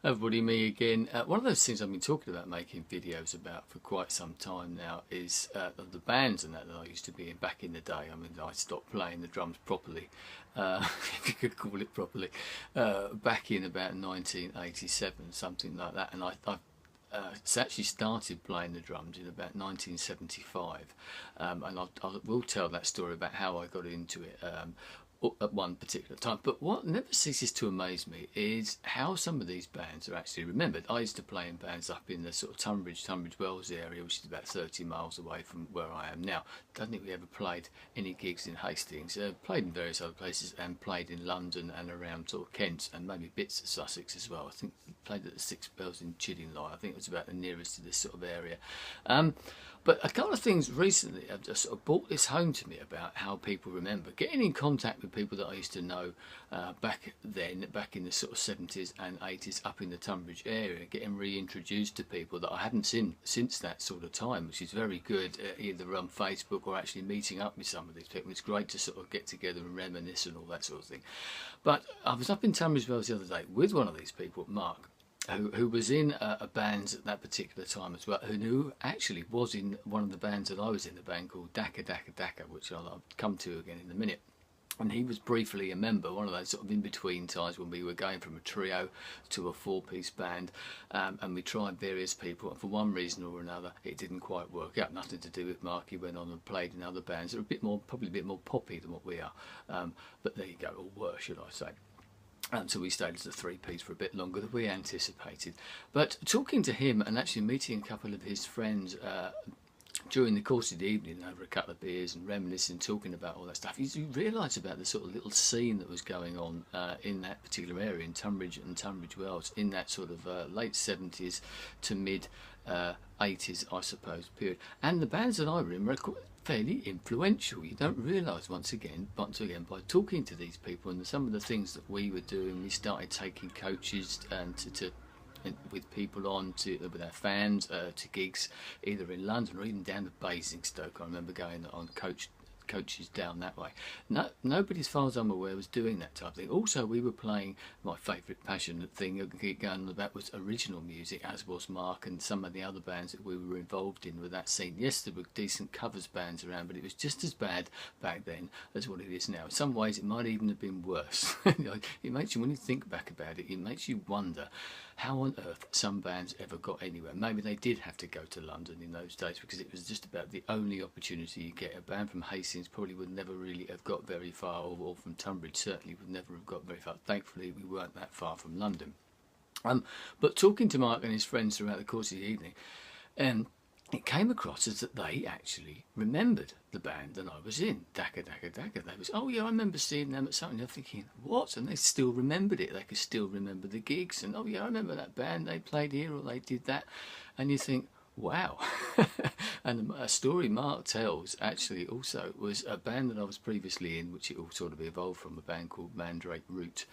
Everybody, me again. One of those things I've been talking about making videos about for quite some time now is the bands and that I used to be in back in the day. I mean, I stopped playing the drums properly, if you could call it properly, back in about 1987, something like that. And I actually started playing the drums in about 1975, and I will tell that story about how I got into it at one particular time. But what never ceases to amaze me is how some of these bands are actually remembered. I used to play in bands up in the sort of Tunbridge Wells area, which is about 30 miles away from where I am now. Don't think we ever played any gigs in Hastings. Played in various other places and played in London and around sort of Kent and maybe bits of Sussex as well. I think played at the Six Bells in Chiddingly. I think it was about the nearest to this sort of area. But a couple of things recently have just sort of brought this home to me about how people remember. Getting in contact with people that I used to know back then, back in the sort of 70s and 80s up in the Tunbridge area, getting reintroduced to people that I haven't seen since that sort of time, which is very good, either on Facebook or actually meeting up with some of these people. It's great to sort of get together and reminisce and all that sort of thing. But I was up in Tunbridge Wells the other day with one of these people, Mark, who was in a band at that particular time as well, who actually was in one of the bands that I was in, the band called Dakka Dakka Dakka, which I'll come to again in a minute. And he was briefly a member, one of those sort of in-between times when we were going from a trio to a four-piece band, and we tried various people, and for one reason or another it didn't quite work out. Nothing to do with Mark. He went on and played in other bands that are a bit more, probably a bit more poppy than what we are, but there you go, or worse should I say. So we stayed as a three-piece for a bit longer than we anticipated. But talking to him and actually meeting a couple of his friends during the course of the evening over a couple of beers and reminiscing, talking about all that stuff, you realise about the sort of little scene that was going on in that particular area in Tunbridge and Tunbridge Wells in that sort of late 70s to mid 80s, I suppose, period. And the bands that I were in were fairly influential. You don't realise once again by talking to these people and some of the things that we were doing. We started taking coaches and with people on to with our fans to gigs either in London or even down to Basingstoke. I remember going on coaches down that way. Nobody, as far as I'm aware, was doing that type of thing. Also, we were playing my favourite passionate thing I could keep going on about was original music, as was Mark and some of the other bands that we were involved in with that scene. Yes, there were decent covers bands around, but it was just as bad back then as what it is now. In some ways, it might even have been worse. It makes you, when you think back about it, it makes you wonder how on earth some bands ever got anywhere. Maybe they did have to go to London in those days because it was just about the only opportunity you get. A band from Hastings probably would never really have got very far, or from Tunbridge certainly would never have got very far. Thankfully we weren't that far from London. But talking to Mark and his friends throughout the course of the evening, it came across as that they actually remembered the band that I was in, Dakka Dakka Dakka. They was, oh yeah, I remember seeing them at something. I'm thinking, what? And they still remembered it. They could still remember the gigs. And oh yeah, I remember that band. They played here or they did that. And you think, wow. And a story Mark tells actually also was a band that I was previously in, which it all sort of evolved from, a band called Mandrake Root.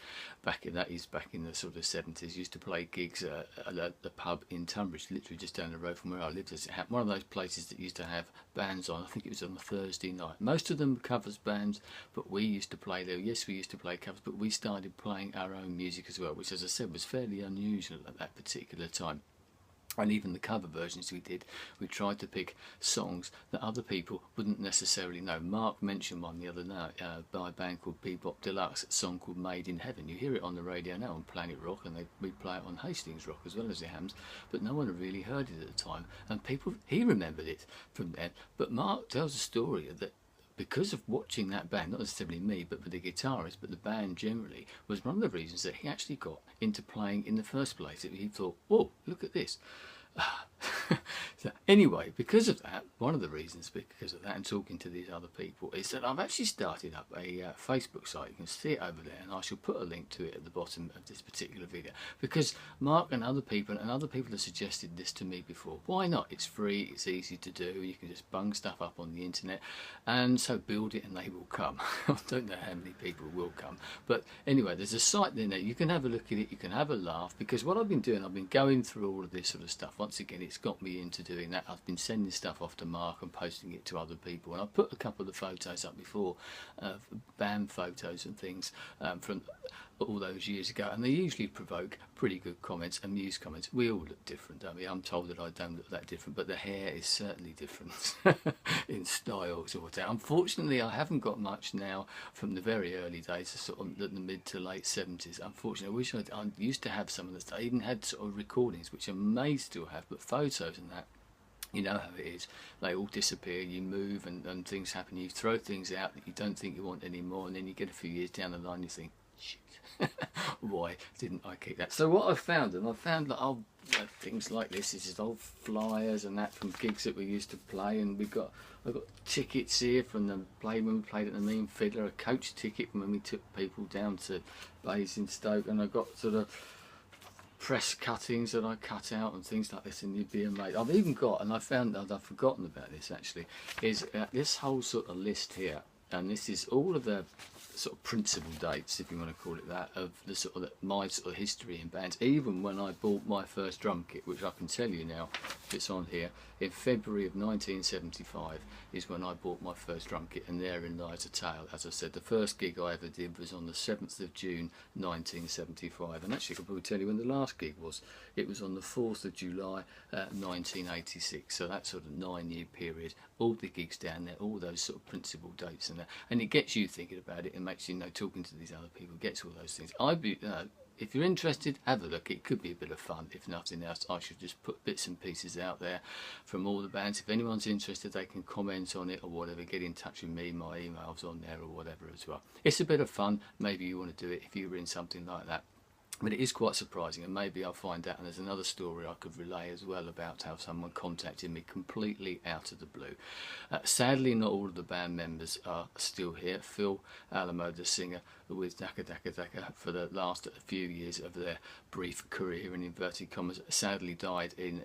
Back in the sort of 70s, used to play gigs at the pub in Tunbridge, literally just down the road from where I lived. It's one of those places that used to have bands on. I think it was on a Thursday night. Most of them were covers bands, but we used to play there. Yes, we used to play covers, but we started playing our own music as well, which, as I said, was fairly unusual at that particular time. And even the cover versions we did, we tried to pick songs that other people wouldn't necessarily know. Mark mentioned one the other night by a band called Bebop Deluxe, a song called Made in Heaven. You hear it on the radio now on Planet Rock, and we play it on Hastings Rock as well as the Hams, but no one had really heard it at the time. And he remembered it from then. But Mark tells a story that because of watching that band, not necessarily me, but the guitarist, but the band generally, was one of the reasons that he actually got into playing in the first place. He thought, whoa, look at this. So anyway, because of that, one of the reasons because of that, and talking to these other people, is that I've actually started up a Facebook site. You can see it over there, and I shall put a link to it at the bottom of this particular video, because Mark and other people have suggested this to me before. Why not? It's free, it's easy to do, you can just bung stuff up on the internet, and so build it and they will come. I don't know how many people will come, but anyway, there's a site there now. You can have a look at it, you can have a laugh, because what I've been doing, I've been going through all of this sort of stuff. Once again, it's got me into doing that. I've been sending stuff off to Mark and posting it to other people, and I've put a couple of photos up before, band photos and things from all those years ago, and they usually provoke pretty good comments, amused comments. We all look different, don't we? I'm told that I don't look that different, but the hair is certainly different in styles or whatever. Unfortunately, I haven't got much now from the very early days, sort of the mid to late 70s. Unfortunately, I wish I used to have some of this. I even had sort of recordings, which I may still have, but photos and that, you know how it is, they all disappear, you move and things happen, you throw things out that you don't think you want anymore, and then you get a few years down the line, you think, shit, why didn't I keep that? So what I found, and I found that things like this is just old flyers and that from gigs that we used to play, and I've got tickets here from the play when we played at the Mean Fiddler, a coach ticket from when we took people down to Basingstoke, and I got sort of press cuttings that I cut out and things like this in the BMA. I've even got, and I found that I've forgotten about this actually, is this whole sort of list here, and this is all of the sort of principal dates, if you want to call it that, of the sort of my sort of history in bands. Even when I bought my first drum kit, which I can tell you now, it's on here, in February of 1975 is when I bought my first drum kit, and therein lies a tale. As I said, the first gig I ever did was on the 7th of June 1975, and actually I can probably tell you when the last gig was. It was on the 4th of July 1986, so that sort of 9-year period, all the gigs down there, all those sort of principal dates and that, and it gets you thinking about it and makes you know, talking to these other people, gets all those things. If you're interested, have a look. It could be a bit of fun. If nothing else, I should just put bits and pieces out there from all the bands. If anyone's interested, they can comment on it or whatever. Get in touch with me. My email's on there or whatever as well. It's a bit of fun. Maybe you want to do it if you were in something like that. But it is quite surprising, and maybe I'll find out. And there's another story I could relay as well about how someone contacted me completely out of the blue. Sadly, not all of the band members are still here. Phil Alamo, the singer, with Dakka Dakka Dakka for the last few years of their brief career in inverted commas, sadly died in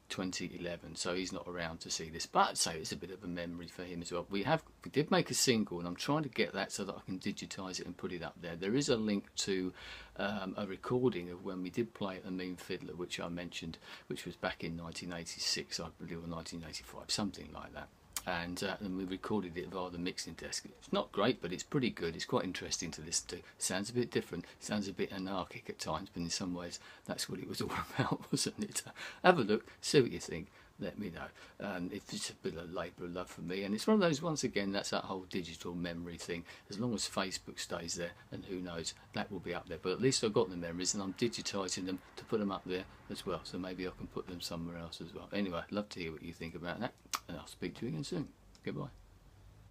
2011, so he's not around to see this, but so it's a bit of a memory for him as well. We did make a single, and I'm trying to get that so that I can digitise it and put it up there. There is a link to a recording of when we did play at the Mean Fiddler, which I mentioned, which was back in 1986, I believe, or 1985, something like that. And we recorded it via the mixing desk. It's not great, but it's pretty good. It's quite interesting to listen to. Sounds a bit different, sounds a bit anarchic at times, but in some ways that's what it was all about, wasn't it? Have a look, see what you think, let me know. If it's a bit of labour of love for me, and it's one of those, once again, that's that whole digital memory thing. As long as Facebook stays there, and who knows, that will be up there. But at least I've got the memories, and I'm digitising them to put them up there as well, so maybe I can put them somewhere else as well. Anyway, I'd love to hear what you think about that, and I'll speak to you again soon. Goodbye.